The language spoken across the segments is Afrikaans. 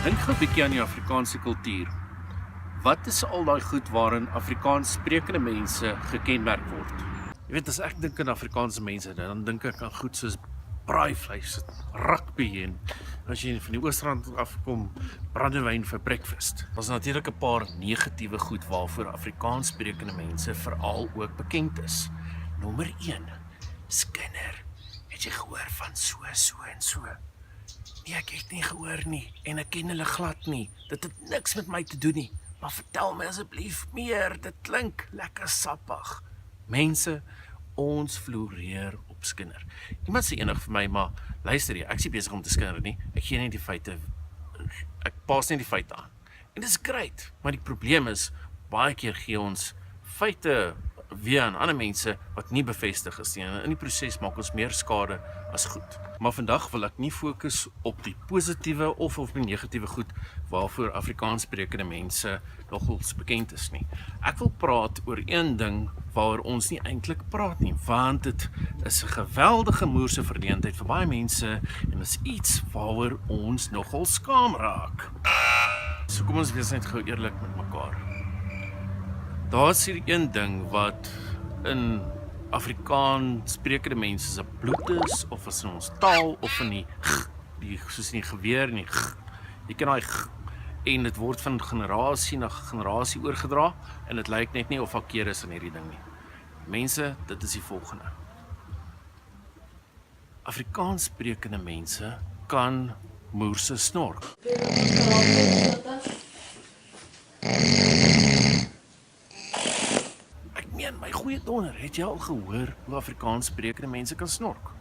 Dink gou 'n bietjie aan die Afrikaanse kultuur. Wat is al daai goed waarin Afrikaans sprekende mense gekenmerk word? Jy weet, as ek dink aan Afrikaanse mense, dan dink ek aan goed soos braaivleis, rugby en as jy van die Oosrand afkom, brandewyn vir breakfast. Daar's natuurlik 'n paar negatiewe goed waarvoor Afrikaans sprekende mense veral ook bekend is. Nommer 1, skinder. Het jy gehoor van so en so? Nee, ek het nie gehoor nie en ek ken hulle glad nie. Dit het niks met my te doen nie. Maar vertel my asseblief meer, dit klink lekker sappig. Mense, ons floreer op skinder. Iemand sê enig vir my, maar luister jy, ek is nie besig om te skinder nie. Ek gee net die feite, ek pas net die feite aan. En dit is great, maar die probleem is, baie keer gee ons feite weer aan ander mense wat nie bevestig is nie. En in die proses maak ons meer skade as goed. Maar vandag wil ek nie fokus op die positiewe of op die negatiewe goed waarvoor Afrikaans sprekende mense nogals bekend is nie. Ek wil praat oor een ding waaroor ons nie eintlik praat nie, want dit is 'n geweldige moerse verleentheid vir baie mense en is iets waaroor ons nogal skaam raak. So kom ons wees net gou eerlik met mekaar. Daar is hier een ding wat in Afrikaans sprekende mense se bloed is, of is in ons taal, of in die soos in die geweer, en jy ken daai en dit word van generasie na generasie oorgedra, en dit lyk net nie of daar keer is in hierdie ding nie. Mense, dit is die volgende. Afrikaans sprekende mense kan moerse snork. My goeie donder, het jy al gehoor hoe Afrikaans sprekende mense kan snork?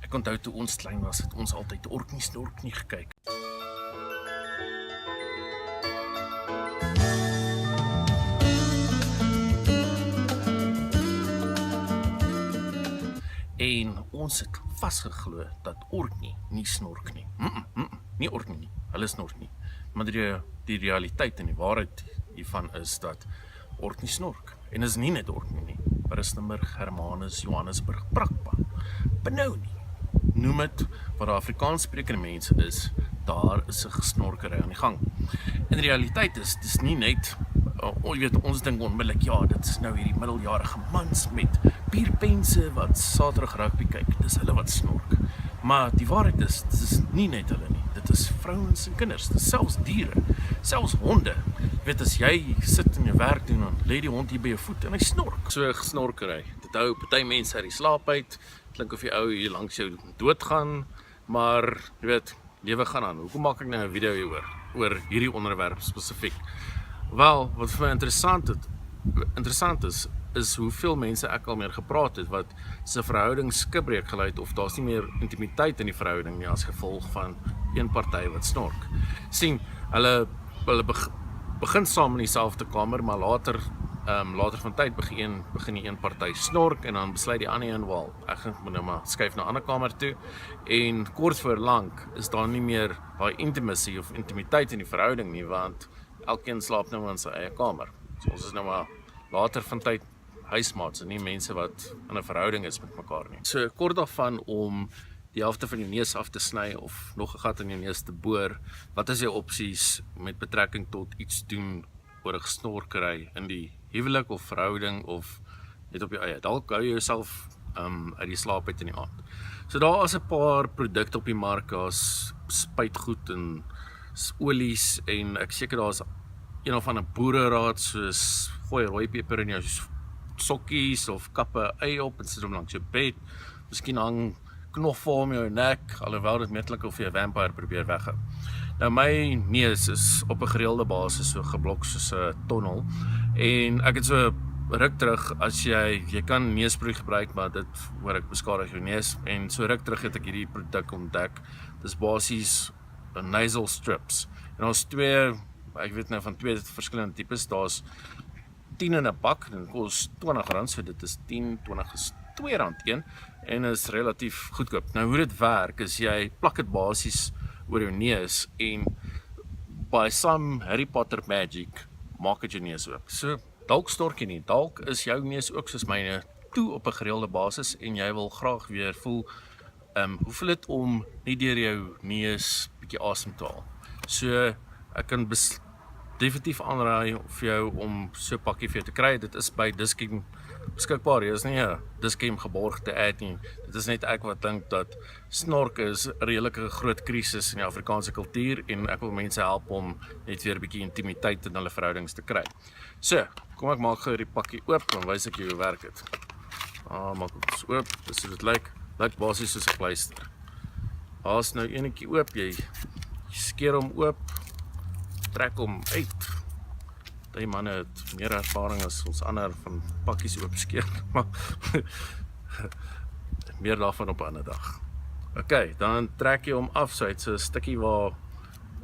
Ek onthou toe ons klein was, het ons altyd Orknie snork nie gekyk. En ons het vasgeglo dat Orknie nie snork nie. Nie Orknie nie, hulle snork nie. Maar die realiteit en die waarheid hiervan is dat Orknie snork. En is nie net Orknie nie. Rustenburg, Hermanus, Johannesburg, Brakpan, Benoni. Noem het wat die Afrikaans sprekende mense is, daar is 'n gesnorkery aan die gang. En die realiteit is, dis nie net, jy weet, ons dink onmiddellik, ja, dit is nou hierdie middeljarige mans met bierpense wat Saterdag rugby kyk, dis hulle wat snork. Maar die waarheid is, dit is nie net hulle nie, dit is vrouens en kinders, dit is selfs diere, selfs honde. Jy weet, as jy sit en jou werk doen, dan lê die hond hier by jou voet en hy snork. So 'n gesnorkery, dit hou party mense uit die slaap uit, klink of die ou hier langs jou doodgaan, maar jy weet, lewe gaan aan. Hoekom maak ek nou 'n video hieroor, oor hierdie onderwerp spesifiek? Wel, wat vir my interessant is hoeveel mense ek al meer gepraat het, wat sy verhouding skibreek gelei het, of daar's nie meer intimiteit in die verhouding nie, as gevolg van een party wat snork. Sien, hulle begin saam in dieselfde kamer, maar later van tyd begin die een party snork, en dan besluit die ander een, wel, ek moet nou maar skuif na 'n ander kamer toe, en kort voor lank is daar nie meer daai intimacy of intimiteit in die verhouding nie, want elkeen slaap nou in sy eie kamer. So ons is nou maar later van tyd huismaats en nie mense wat in 'n verhouding is met mekaar nie. So kort daarvan om die helfte van jou neus af te sny of nog 'n gat in jou neus te boor, wat is jou opsies met betrekking tot iets doen oor 'n gesnorkery in die huwelik of verhouding of net op jou eie? Dalk hou jy jouself uit die slaap uit in die aand. So daar is 'n paar produkte op die mark, daar's spuitgoed en olies, en ek seker daar's een of ander boereraad, soos gooi rooi peper in jou sokkies of kappe eie op en sit hom langs jou bed. Miskien hang knoffel om jou nek, alhoewel dit metlik of jy 'n vampire probeer weghou. Nou my neus is op 'n gereelde basis so geblok soos 'n tonnel, en ek het so ruk terug, as jy kan neusproei gebruik, maar dit hoor ek beskadig jou neus, en so ruk terug het ek hierdie produk ontdek. Dis basies nasal strips, en ons twee, ek weet nou van twee verskillende tipes, daar's 10 in 'n pak, en dit kos R20, so dit is 10, 20 is R2 en is relatief goedkoop. Nou hoe dit werk is, jy plak dit basies oor jou neus, en by some Harry Potter magic maak dit jou neus oop. So dalk snork jy nie, dalk is jou neus ook soos myne toe op 'n gereelde basis en jy wil graag weer voel, hoe voel dit om nie deur jou neus bietjie asem te haal. So ek kan definitief aanraai vir jou om so 'n pakkie vir jou te kry. Dit is by Dis-Chem beskikbaar. Dit is nie 'n Dis-Chem geborgde ad nie. Dit is net ek wat dink dat snork is 'n redelike groot krisis in die Afrikaanse kultuur en ek wil mense help om net weer 'n bietjie intimiteit in hulle verhoudings te kry. So, kom ek maak gou die pakkie oop en wys ek jou hoe werk dit. Maak dit oop, dis hoe dit lyk. Lyk basies soos 'n pleister. Daar's nou enetjie oop, jy skeer hom oop, trek hom uit. Die manne het meer ervaring as ons ander van pakkies oopskeer, maar meer daarvan op 'n ander dag. Ok, dan trek jy hom af, so het so 'n stukkie waar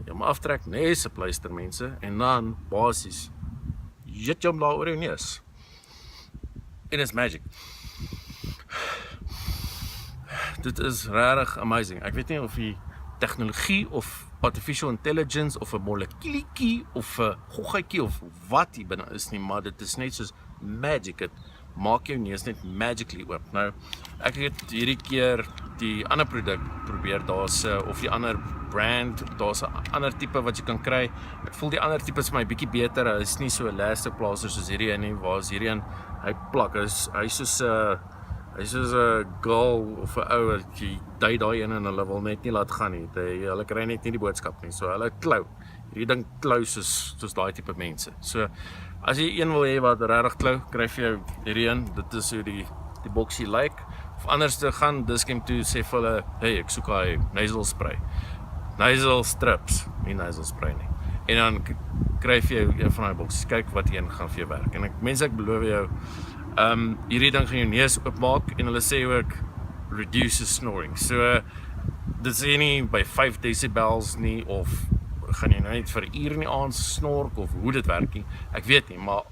jy hom aftrek, nes 'n pleister mense, en dan basies jit jy hom daar oor jou neus. En it's magic. Dit is regtig amazing. Ek weet nie of die tegnologie of artificial intelligence of 'n molekulietjie of 'n goggetjie of wat hier binne is nie, maar dit is net soos magic. Dit maak jou neus net magically oop. Nou, ek het hierdie keer die ander produk probeer, daar's of die ander brand, daar's 'n ander tipe wat jy kan kry. Ek voel die ander tipe is my bietjie beter. Hy is nie so elastic plaaster soos hierdie een nie. Waar is hierdie een? Hy plak. Hy's soos 'n girl of 'n ou wat jy dui daai een en hulle wil net nie laat gaan nie. Hulle kry net nie die boodskap nie. So hulle klou. Hierdie ding klou soos daai tipe mense. So as jy een wil hê wat regtig klou, kry vir jou hierdie een. Dit is hoe die boksie lyk. Of anders te gaan Dis-Chem toe sê vir hulle, hey, ek soek daai nasal spray. Nasal strips, nie nasal spray nie. En dan kry vir jou een van daai boksies. Kyk wat een gaan vir jou werk. En ek beloof jou, hierdie ding gaan jou neus oopmaak en hulle sê ook reduces snoring. So dit sê nie by 5 decibels nie, of gaan jy nou net vir 'n uur in die aand snork, of hoe dit werk nie. Ek weet nie, maar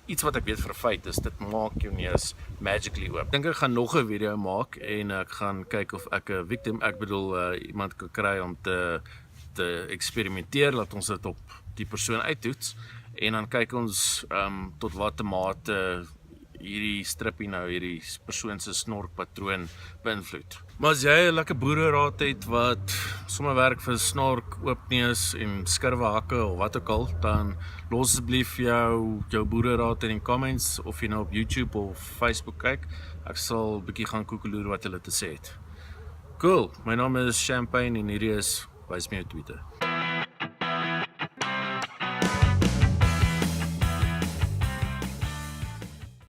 iets wat ek weet vir 'n feit is, dit maak jou neus magically oop. Ek dink ek gaan nog 'n video maak en ek gaan kyk of ek 'n victim, ek bedoel iemand kan kry om te eksperimenteer, laat ons dit op die persoon uittoets en dan kyk ons tot watter mate hierdie strippie nou hierdie persoon se snorkpatroon beïnvloed. Maar as jy 'n lekker boereraad het wat sommer werk vir snork, oopneus en skurwe hakke of wat ook al, dan los asseblief jou boereraad in die comments of jy nou op YouTube of Facebook kyk. Ek sal 'n bietjie gaan koekeloer wat hulle te sê het. Cool, my naam is Champagne en hierdie is wys my jou Twitter.